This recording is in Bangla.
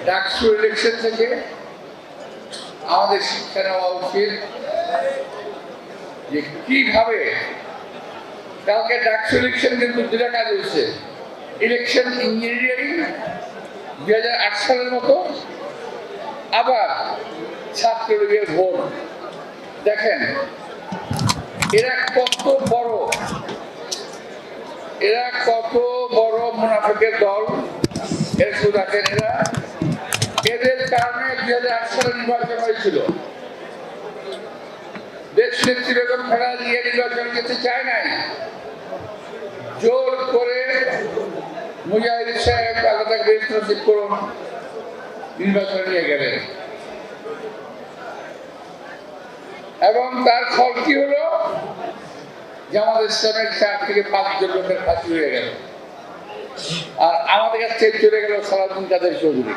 ডাকসু ইলেকশন থেকে আমাদের শিক্ষা নেওয়া উচিত যে কিভাবে কালকে ডাকসু ইলেকশন কিন্তু দুটা কাজ হয়েছে। ইলেকশন ইঞ্জিনিয়ারিং 2008 সালের মতো, আবার ছাত্রলীগের ভোট। দেখেন এরা কত বড় মুনাফিকের দল। এর শুধু দেখেন এদের কারণে 2008 সালে নির্বাচন হয়েছিল। দেশ নেত্রী বেগম খালেদা জিয়া নির্বাচন যেতে চায় নাই, জোর করে মুজাহিদ সাহেব আলাদা বেশ করুন নির্বাচনে নিয়ে গেলেন, এবং তার ফল কি হলো? জামাত ইসলামের 4 থেকে 5 জন লোকের ফাঁসি হয়ে গেল, আর আমাদের কাছ থেকে চলে গেল সালাউদ্দিন কাদের চৌধুরী।